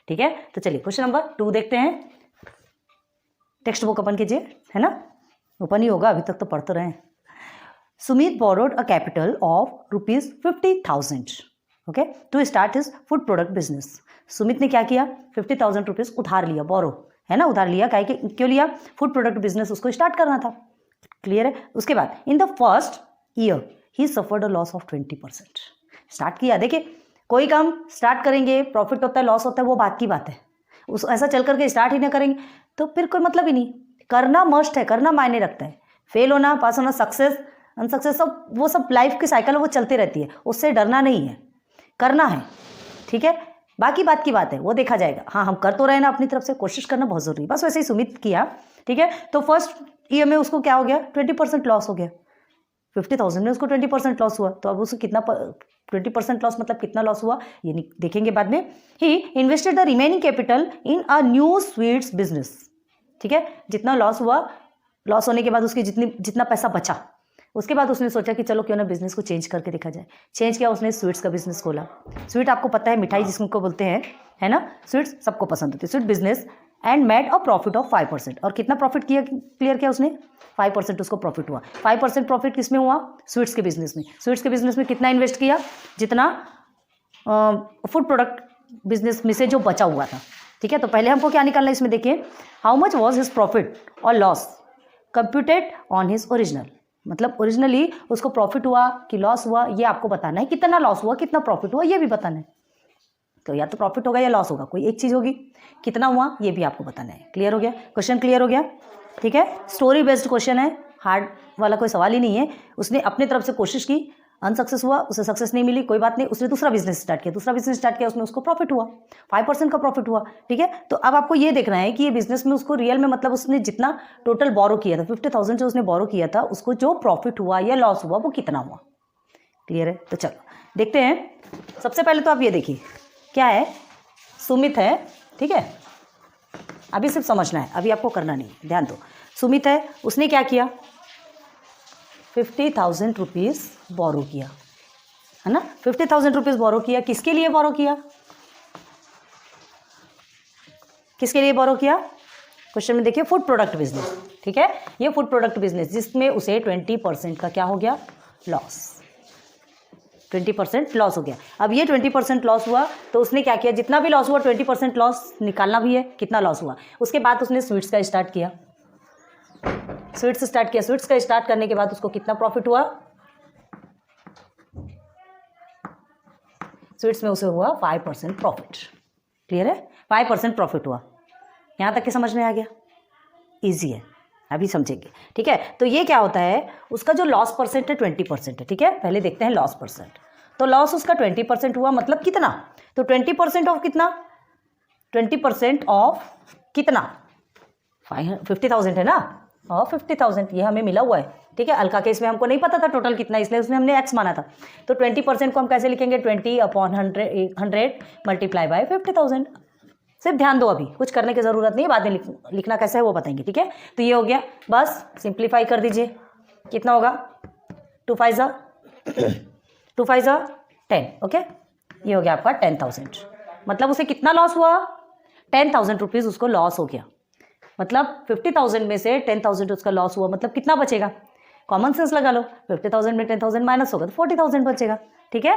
ठीक है। तो चलिए क्वेश्चन नंबर 2 देखते हैं। टेक्स्ट बुक ओपन कीजिए, है ना, ओपन ही होगा, अभी तक तो पढ़ते रहे। Sumit borrowed a capital of ₹50,000 okay to start his food product business. Sumit ने क्या किया, 50,000 रुपीज उधार लिया, बोरो है ना, उधार लिया, काहे कि क्यों लिया, फूड प्रोडक्ट बिजनेस उसको स्टार्ट करना था। क्लियर है। उसके बाद in the first year he suffered a loss of 20%। Start किया, देखिए कोई काम स्टार्ट करेंगे, प्रॉफिट होता है लॉस होता है वो बात की बात है, उस ऐसा चल करके स्टार्ट ही ना करेंगे तो फिर कोई मतलब ही नहीं। करना मस्ट है, करना मायने रखता है। फेल होना, पास होना, सक्सेस अनसक्सेस सब वो सब लाइफ की साइकिल वो चलती रहती है, उससे डरना नहीं है, करना है। ठीक है, बाकी बात की बात है, वो देखा जाएगा। हाँ, हम कर तो रहे ना अपनी तरफ से, कोशिश करना बहुत जरूरी है। बस वैसे ही सुमित किया, ठीक है। तो फर्स्ट ईयर में उसको क्या हो गया, 20% लॉस हो गया। 50,000 में उसको 20% लॉस हुआ, तो अब उसको कितना 20% लॉस मतलब कितना लॉस हुआ ये देखेंगे बाद में। He invested the remaining capital in a new sweets business. ठीक है, जितना लॉस हुआ, लॉस होने के बाद उसकी जितना पैसा बचा, उसके बाद उसने सोचा कि चलो क्यों ना बिजनेस को चेंज करके देखा जाए। चेंज किया, उसने स्वीट्स का बिजनेस खोला। स्वीट आपको पता है, मिठाई जिसको बोलते हैं, है ना, स्वीट्स सबको पसंद होती है, sweet business and made a profit of 5%। और कितना प्रॉफिट किया, क्लियर किया उसने, 5% उसको प्रॉफिट हुआ। 5% प्रॉफिट किस में हुआ, स्वीट्स के बिजनेस में। स्वीट्स के बिजनेस में कितना इन्वेस्ट किया, जितना फूड प्रोडक्ट बिजनेस में से जो बचा हुआ था। ठीक है, तो पहले हमको क्या निकालना है इसमें, देखिए how much was his profit और loss computed on his original. मतलब ओरिजिनली उसको प्रॉफिट हुआ कि लॉस हुआ ये आपको बताना है, कितना लॉस हुआ कितना प्रॉफिट हुआ ये भी बताना है। तो या तो प्रॉफिट होगा या लॉस होगा, कोई एक चीज़ होगी। कितना हुआ ये भी आपको बताना है। क्लियर हो गया, क्वेश्चन क्लियर हो गया। ठीक है, स्टोरी बेस्ड क्वेश्चन है, हार्ड वाला कोई सवाल ही नहीं है। उसने अपने तरफ से कोशिश की, अनसक्सेस हुआ, उसे सक्सेस नहीं मिली, कोई बात नहीं, उसने दूसरा बिजनेस स्टार्ट किया, उसमें उसको प्रॉफिट हुआ, 5% का प्रॉफिट हुआ। ठीक है, तो अब आपको ये देखना है कि ये बिजनेस में उसको रियल में मतलब उसने जितना टोटल बोरो किया था, 50,000 जो उसने बोरो किया था, उसको जो प्रॉफिट हुआ या लॉस हुआ वो कितना हुआ। क्लियर है, तो चलो देखते हैं। सबसे पहले तो आप ये देखिए क्या है, सुमित है, ठीक है, अभी सिर्फ समझना है, अभी आपको करना नहीं, ध्यान दो। सुमित है, उसने क्या किया, 50,000 रुपीज़ बोरो किया, है ना, 50,000 रुपीज़ बोरो किया। किसके लिए बोरो किया, किसके लिए बोरो किया, क्वेश्चन में देखिए, फूड प्रोडक्ट बिजनेस। ठीक है, ये फूड प्रोडक्ट बिजनेस जिसमें उसे 20% का क्या हो गया, लॉस, 20% लॉस हो गया। अब ये 20% लॉस हुआ तो उसने क्या किया, जितना भी लॉस हुआ 20% लॉस निकालना भी है, कितना लॉस हुआ। उसके बाद उसने स्वीट्स का स्टार्ट किया, स्वीट्स का स्टार्ट करने के बाद उसको कितना प्रॉफिट हुआ, स्वीट्स में उसे हुआ 5% प्रॉफिट। क्लियर है, 5% प्रॉफिट हुआ। यहां तक के समझ में आ गया, इजी है, अभी समझेंगे। ठीक है, तो ये क्या होता है, उसका जो लॉस परसेंट है 20% है। ठीक है, पहले देखते हैं लॉस परसेंट। तो लॉस उसका 20% हुआ, मतलब कितना, तो 20% ऑफ कितना, 20% ऑफ कितना, 50,000 है ना, और 50,000 ये हमें मिला हुआ है। ठीक है, अलका केस में हमको नहीं पता था टोटल कितना, इसलिए उसने हमने x माना था। तो 20% को हम कैसे लिखेंगे, 20/100 मल्टीप्लाई बाय 50,000। सिर्फ ध्यान दो, अभी कुछ करने की जरूरत नहीं है, बाद में लिखना कैसे है वो बताएंगे। ठीक है, तो ये हो गया, बस सिंप्लीफाई कर दीजिए, कितना होगा, 2 5 10। ओके, ये हो गया आपका 10,000। मतलब उसे कितना लॉस हुआ, 10,000 रुपीज़ उसको लॉस हो गया। मतलब 50,000 में से 10,000 उसका लॉस हुआ, मतलब कितना बचेगा, कॉमन सेंस लगा लो, 50,000 में 10,000 माइनस होगा तो 40,000 बचेगा। ठीक है,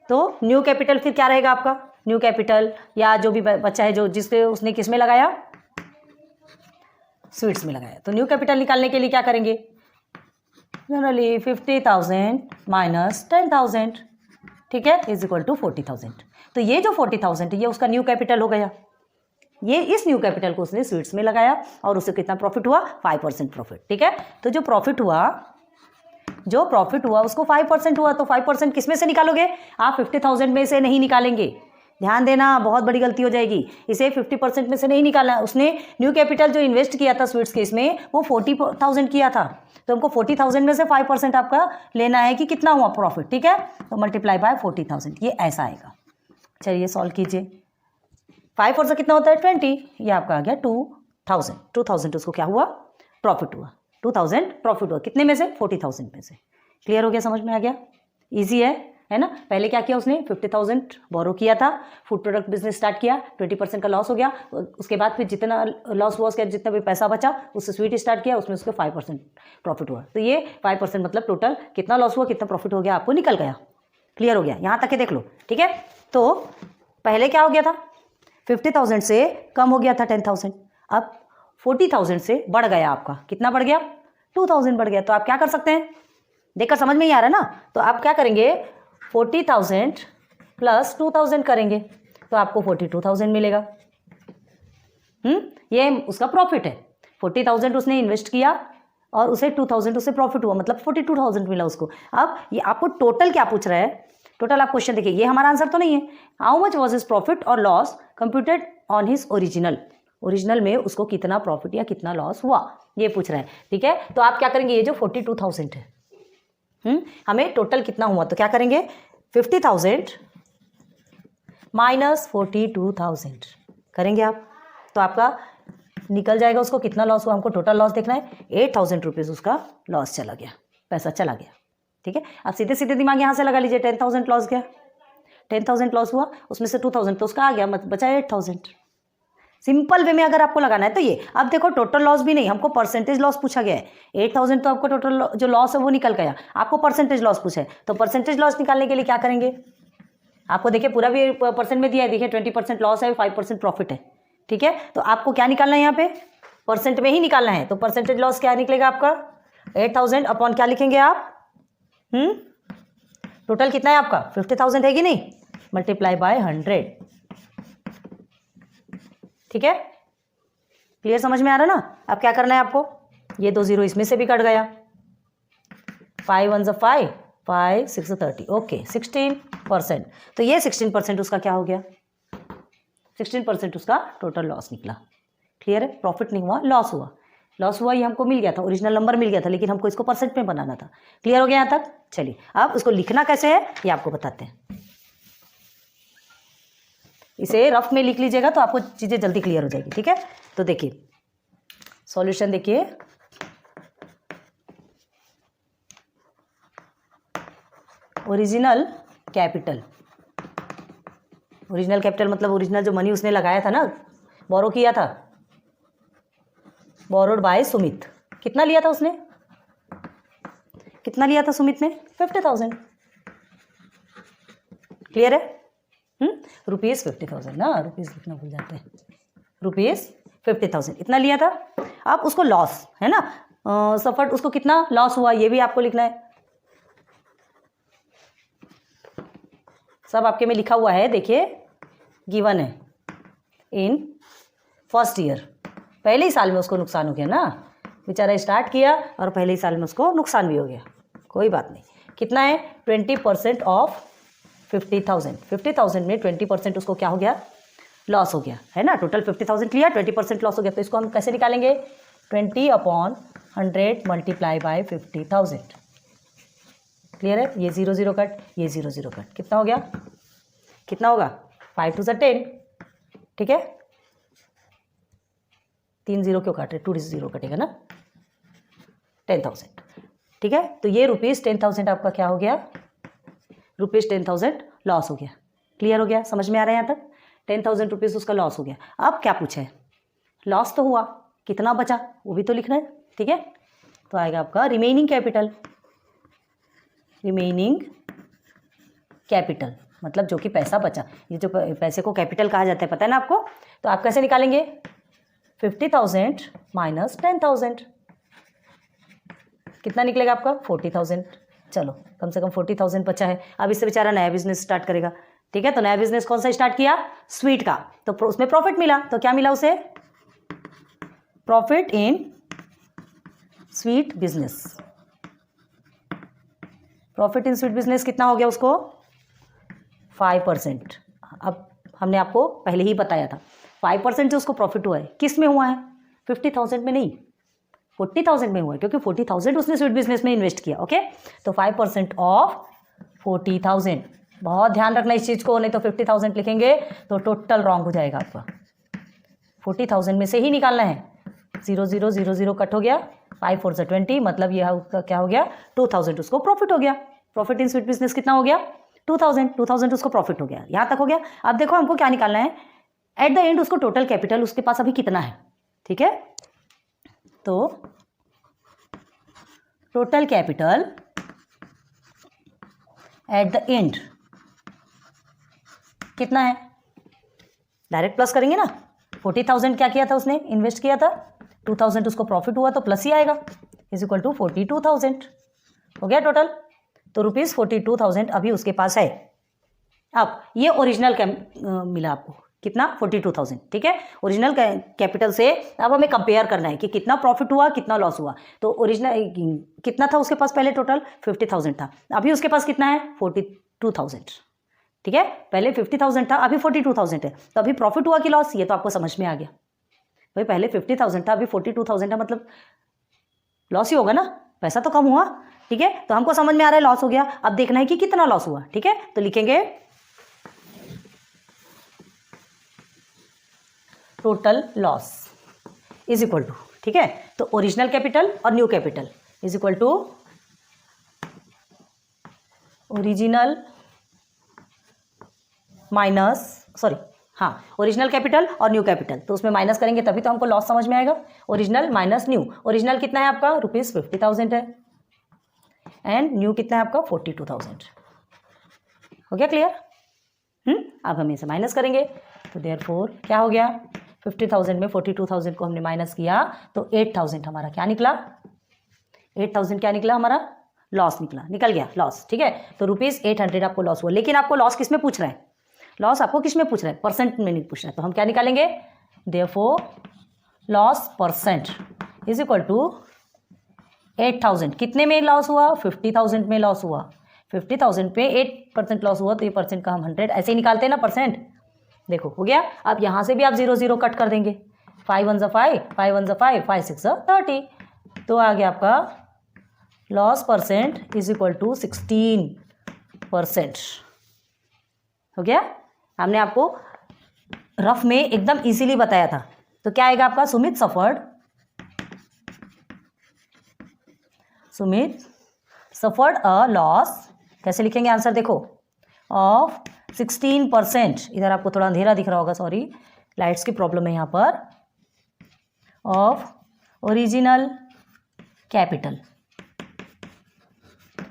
तो न्यू कैपिटल फिर क्या रहेगा आपका, न्यू कैपिटल या जो भी बच्चा है जो जिसके उसने किस में लगाया, स्वीट्स में लगाया। तो न्यू कैपिटल निकालने के लिए क्या करेंगे, जनरली 50,000 माइनस 10,000, ठीक है, इज इक्वल टू 40,000। तो ये जो 40,000 ये उसका न्यू कैपिटल हो गया। ये इस न्यू कैपिटल को उसने स्वीट्स में लगाया और उसे कितना प्रॉफिट हुआ, 5% प्रॉफिट। ठीक है, तो जो प्रॉफिट हुआ उसको 5% हुआ, तो 5% किस में से निकालोगे आप, 50,000 में से नहीं निकालेंगे। ध्यान देना, बहुत बड़ी गलती हो जाएगी, इसे 50% में से नहीं निकालना है। उसने न्यू कैपिटल जो इन्वेस्ट किया था स्वीट्स केस में वो 40,000 किया था, तो हमको 40,000 में से 5% आपका लेना है कि कितना हुआ प्रॉफिट। ठीक है, तो मल्टीप्लाई बाय 40,000, ये ऐसा आएगा। चलिए सॉल्व कीजिए, 5 और से कितना होता है 20, ये आपका आ गया 2,000 उसको क्या हुआ, प्रॉफिट हुआ, 2,000 प्रॉफिट हुआ, कितने में से, 40,000 में से। क्लियर हो गया, समझ में आ गया, इजी है। है ना। पहले क्या किया उसने, 50,000 बोरो किया था, फूड प्रोडक्ट बिजनेस स्टार्ट किया, 20% का लॉस हो गया। उसके बाद फिर जितना लॉस हुआ उसके जितना भी पैसा बचा उससे स्वीट स्टार्ट किया, उसमें उसको 5% प्रॉफिट हुआ। तो ये 5% मतलब टोटल कितना लॉस हुआ कितना प्रॉफिट हो गया आपको निकल गया। क्लियर हो गया, यहाँ तक के देख लो, ठीक है। तो पहले क्या हो गया था, 50,000 से कम हो गया था 10,000, अब 40,000 से बढ़ गया आपका, कितना बढ़ गया, 2,000 बढ़ गया। तो आप क्या कर सकते हैं, देखकर समझ में ही आ रहा है ना। तो आप क्या करेंगे, 40,000 प्लस 2,000 करेंगे तो आपको 42,000 मिलेगा। ये उसका प्रॉफिट है। 40,000 उसने इन्वेस्ट किया और उसे 2,000 उसे प्रॉफिट हुआ, मतलब 42,000 मिला उसको। अब ये आपको टोटल क्या पूछ रहा है, टोटल आप क्वेश्चन देखिए, ये हमारा आंसर तो नहीं है। How much was his profit और loss computed on his original में उसको कितना प्रॉफिट या कितना लॉस हुआ, ये पूछ रहा है, ठीक है। तो आप क्या करेंगे, ये जो 42,000 है, हमें टोटल कितना हुआ, तो क्या करेंगे, 50,000 माइनस 42,000 करेंगे आप, तो आपका निकल जाएगा उसको कितना लॉस हुआ। हमको टोटल लॉस देखना है, 8,000 रुपीज़ उसका लॉस चला गया, पैसा चला गया, ठीक है। आप सीधे सीधे दिमाग यहाँ से लगा लीजिए, 10,000 लॉस गया, 10,000 लॉस हुआ, उसमें से 2,000 तो उसका आ गया, बचा 8,000। सिंपल वे में अगर आपको लगाना है तो ये, अब देखो टोटल लॉस भी नहीं, हमको परसेंटेज लॉस पूछा गया है। 8,000 तो आपको टोटल जो लॉस है वो निकल गया, आपको परसेंटेज लॉस पूछा है, तो परसेंटेज लॉस निकालने के लिए क्या करेंगे, आपको देखिए पूरा भी परसेंट में दिया है, देखिए 20% लॉस है, 5% प्रॉफिट है, ठीक है। तो आपको क्या निकालना है, यहाँ पे परसेंट में ही निकालना है। तो परसेंटेज लॉस क्या निकलेगा आपका, 8,000 अपॉन क्या लिखेंगे आप, टोटल कितना है आपका 50,000 है कि नहीं, मल्टीप्लाई बाय 100, ठीक है। क्लियर, समझ में आ रहा है ना। अब क्या करना है आपको, ये 2 0 इसमें से भी कट गया, 5 1 5, 5 6 30, ओके 16%। तो ये 16% उसका क्या हो गया, 16% उसका टोटल लॉस निकला। क्लियर है, प्रॉफिट नहीं हुआ, लॉस हुआ। लॉस हुआ ये हमको मिल गया था, ओरिजिनल नंबर मिल गया था, लेकिन हमको इसको परसेंट में बनाना था। क्लियर हो गया यहाँ तक। चलिए अब उसको लिखना कैसे है ये आपको बताते हैं। इसे रफ में लिख लीजिएगा तो आपको चीज़ें जल्दी क्लियर हो जाएगी, ठीक है। तो देखिए सॉल्यूशन देखिए, ओरिजिनल कैपिटल मतलब ओरिजिनल जो मनी उसने लगाया था ना, बोरो किया था, बोरोड बाय सुमित, कितना लिया था उसने, कितना लिया था सुमित ने, 50,000। क्लियर है, रुपीज़ 50,000 ना, रुपीज़ लिखना भूल जाते हैं, रुपीज़ 50,000 इतना लिया था। अब उसको लॉस है ना, सफर्ड, उसको कितना लॉस हुआ ये भी आपको लिखना है, सब आपके में लिखा हुआ है, देखिए गिवन है। इन फर्स्ट ईयर, पहले ही साल में उसको नुकसान हो गया ना, बेचारा स्टार्ट किया और पहले ही साल में उसको नुकसान भी हो गया, कोई बात नहीं। कितना है, 20% ऑफ 50,000, 50,000 में 20% उसको क्या हो गया, लॉस हो गया, है ना। टोटल 50,000 लिया, 20% लॉस हो गया, तो इसको हम कैसे निकालेंगे, 20/100 मल्टीप्लाई बाय 50,000। क्लियर है, ये 0 0 कट, ये 0 0 कट, कितना हो गया, कितना होगा, 5 2 10, ठीक है। 3 0 क्यों काट रहे, 2 0 कटेगा ना, 10,000, ठीक है। तो ये रुपीज़ 10,000 आपका क्या हो गया, रुपीज़ 10,000 लॉस हो गया। क्लियर हो गया, समझ में आ रहा है यहाँ तक, 10,000 रुपीज़ उसका लॉस हो गया। अब क्या पूछा है, लॉस तो हुआ, कितना बचा वो भी तो लिखना है, ठीक है। तो आएगा आपका रिमेनिंग कैपिटल, रिमेनिंग कैपिटल मतलब जो कि पैसा बचा, ये जो पैसे को कैपिटल कहा जाता है, पता है ना आपको। तो आप कैसे निकालेंगे, 50,000 माइनस 10,000, कितना निकलेगा आपका, 40,000। चलो कम से कम 40,000 बचा है। अब इससे बेचारा नया बिजनेस स्टार्ट करेगा, ठीक है। तो नया बिजनेस कौन सा स्टार्ट किया, स्वीट का, तो उसमें प्रॉफिट मिला, तो क्या मिला उसे, profit in sweet business. Profit in sweet business कितना हो गया उसको, 5%। अब हमने आपको पहले ही बताया था 5% जो उसको प्रॉफिट हुआ है किस में हुआ है, 50,000 में नहीं, 40,000 में हुआ है, क्योंकि 40,000 उसने स्वीट बिजनेस में इन्वेस्ट किया, ओके। तो 5% ऑफ 40,000, बहुत ध्यान रखना इस चीज़ को, नहीं तो 50,000 लिखेंगे तो टोटल रॉन्ग हो जाएगा आपका। 40,000 में से ही निकालना है, 0 0 0 0 कट हो गया, 5 4 20, मतलब यह क्या हो गया, 2,000 उसको प्रॉफिट हो गया। प्रॉफिट इन स्वीट बिजनेस कितना हो गया, 2000 उसको प्रॉफिट हो गया, यहाँ तक हो गया। अब देखो हमको क्या निकालना है, एट द एंड उसको टोटल कैपिटल उसके पास अभी कितना है, ठीक है। तो total capital at the end कितना है, डायरेक्ट प्लस करेंगे ना। 40,000 क्या किया था उसने, इन्वेस्ट किया था, 2,000 उसको प्रॉफिट हुआ तो प्लस ही आएगा, इज इक्वल टू 42,000 हो गया टोटल। तो ₹42,000 अभी उसके पास है। अब ये ओरिजिनल मिला आपको कितना, 42,000, ठीक है। ओरिजिनल कैपिटल से अब हमें कंपेयर करना है कि कितना प्रॉफिट हुआ कितना लॉस हुआ। तो ओरिजिनल कितना था उसके पास पहले, टोटल 50,000 था, अभी उसके पास कितना है 42,000, ठीक है। पहले 50,000 था, अभी 42,000 है। तो अभी प्रॉफिट हुआ कि लॉस, ये तो आपको समझ में आ गया भाई। पहले 50,000 था, अभी 42,000 है, मतलब लॉस ही होगा ना, पैसा तो कम हुआ, ठीक है। तो हमको समझ में आ रहा है लॉस हो गया। अब देखना है कि कितना लॉस हुआ, ठीक है। तो लिखेंगे total loss is equal to, ठीक है। तो ओरिजिनल कैपिटल और new capital is equal to original minus, sorry हाँ, ओरिजिनल कैपिटल और न्यू कैपिटल, तो उसमें माइनस करेंगे तभी तो हमको लॉस समझ में आएगा। ओरिजिनल माइनस न्यू, ओरिजिनल कितना है आपका ₹50,000 है, एंड न्यू कितना है आपका 42,000। हो गया क्लियर। अब हम इसे माइनस करेंगे, तो देयरफॉर क्या हो गया, 50,000 में 42,000 को हमने माइनस किया तो 8,000 हमारा क्या निकला, 8,000 क्या निकला हमारा, लॉस निकल गया लॉस, ठीक है। तो ₹800 आपको लॉस हुआ। लेकिन आपको लॉस किस में पूछ रहा है, लॉस आपको किस में पूछ रहा है, परसेंट में नहीं पूछ रहा है। तो हम क्या निकालेंगे, therefore loss percent is equal to 8,000 कितने में लॉस हुआ, 50,000 में लॉस हुआ। 50,000 पे 8% लॉस हुआ तो ये परसेंट का हम 100 ऐसे ही निकालते हैं ना परसेंट। देखो हो गया। अब यहाँ से भी आप 0 0 कट कर देंगे, 5 1 ज़ा 5, 5 1 ज़ा 5, 5 6 ज़ा 30, तो आ गया आपका loss percent is equal to 16%। हो गया। हमने आपको रफ में एकदम इजीली बताया था। तो क्या आएगा आपका, सुमित सफर्ड अ लॉस, कैसे लिखेंगे आंसर देखो, ऑफ 16%, इधर आपको थोड़ा अंधेरा दिख रहा होगा, सॉरी लाइट्स की प्रॉब्लम है यहाँ पर, of original capital.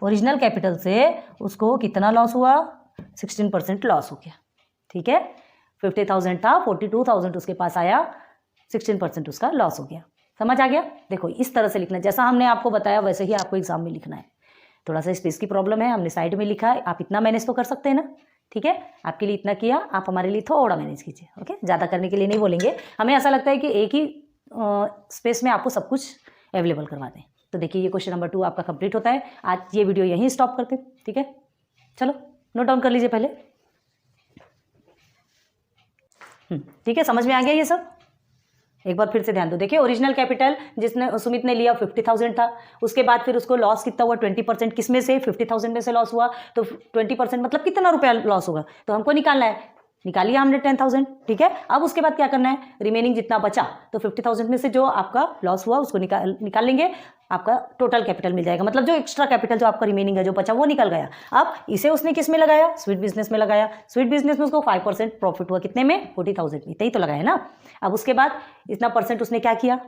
Original capital से उसको कितना लॉस हुआ, 16% लॉस हो गया, ठीक है। 50,000 था, 42,000 उसके पास आया, 16% उसका लॉस हो गया। समझ आ गया। देखो इस तरह से लिखना है, जैसा हमने आपको बताया वैसे ही आपको एग्जाम में लिखना है। थोड़ा सा स्पेस की प्रॉब्लम है, हमने साइड में लिखा है, आप इतना मैनेज तो कर सकते हैं ना, ठीक है। आपके लिए इतना किया, आप हमारे लिए थोड़ा मैनेज कीजिए, ओके। ज़्यादा करने के लिए नहीं बोलेंगे, हमें ऐसा लगता है कि एक ही स्पेस में आपको सब कुछ अवेलेबल करवा दें। तो देखिए ये क्वेश्चन नंबर 2 आपका कंप्लीट होता है। आज ये वीडियो यहीं स्टॉप करते, ठीक है। चलो नोट डाउन कर लीजिए पहले, ठीक है। समझ में आ गया ये सब, एक बार फिर से ध्यान दो। देखिए ओरिजिनल कैपिटल जिसने सुमित ने लिया 50,000 था, उसके बाद फिर उसको लॉस कितना हुआ, 20%। किस में से, 50,000 में से लॉस हुआ, तो 20% मतलब कितना रुपया लॉस होगा, तो हमको निकालना है। निकालिए हमने 10,000, ठीक है। अब उसके बाद क्या करना है, रिमेनिंग जितना बचा, तो 50,000 में से जो आपका लॉस हुआ उसको निकाल लेंगे, आपका टोटल कैपिटल मिल जाएगा। मतलब जो एक्स्ट्रा कैपिटल जो आपका रिमेनिंग है जो बचा वो निकल गया। अब इसे उसने किस में लगाया, स्वीट बिजनेस में लगाया। स्वीट बिजनेस में उसको 5% प्रॉफिट हुआ, कितने में, 40,000 में, इतना ही तो लगाया ना। अब उसके बाद इतना परसेंट उसने क्या किया,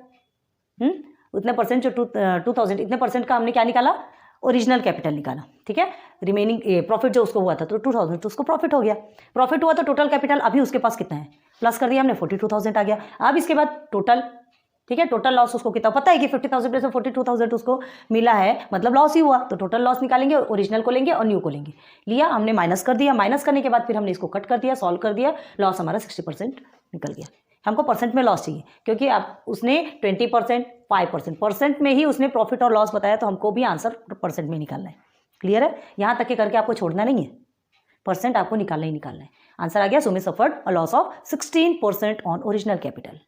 उतने परसेंट जो 2,000, इतने परसेंट का हमने क्या निकाला, ओरिजिनल कैपिटल निकाला, ठीक है। रिमेनिंग प्रॉफिट जो उसको हुआ था तो 2,000 तो उसको प्रॉफिट हो गया। प्रॉफिट हुआ तो टोटल कैपिटल अभी उसके पास कितना है, प्लस कर दिया हमने, 42,000 आ गया। अब इसके बाद टोटल, ठीक है, टोटल लॉस उसको कितना पता है कि 50,000 में से 42,000 उसको मिला है, मतलब लॉस ही हुआ। तो टोटल लॉस निकालेंगे, ओरिजिनल को लेंगे और न्यू को लेंगे। लिया हमने, माइनस कर दिया, माइनस करने के बाद फिर हमने इसको कट कर दिया, सॉल्व कर दिया, लॉस हमारा 60% निकल गया। हमको परसेंट में लॉस चाहिए क्योंकि अब उसने 20%, 5% परसेंट में ही उसने प्रॉफिट और लॉस बताया, तो हमको भी आंसर परसेंट में निकालना है। क्लियर है, यहाँ तक के करके आपको छोड़ना नहीं है, परसेंट आपको निकालना ही निकालना है। आंसर आ गया, Sumit suffered a loss of 16% on original capital.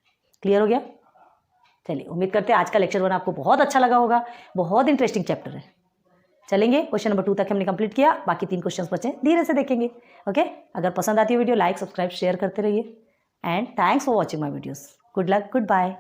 Clear हो गया। चलिए उम्मीद करते हैं आज का लेक्चर 1 आपको बहुत अच्छा लगा होगा, बहुत इंटरेस्टिंग चैप्टर है। चलेंगे क्वेश्चन नंबर 2 तक हमने कंप्लीट किया, बाकी 3 क्वेश्चंस बचे, धीरे से देखेंगे, ओके। अगर पसंद आती है वीडियो, लाइक सब्सक्राइब शेयर करते रहिए, and thanks for watching my videos. Good luck, good bye.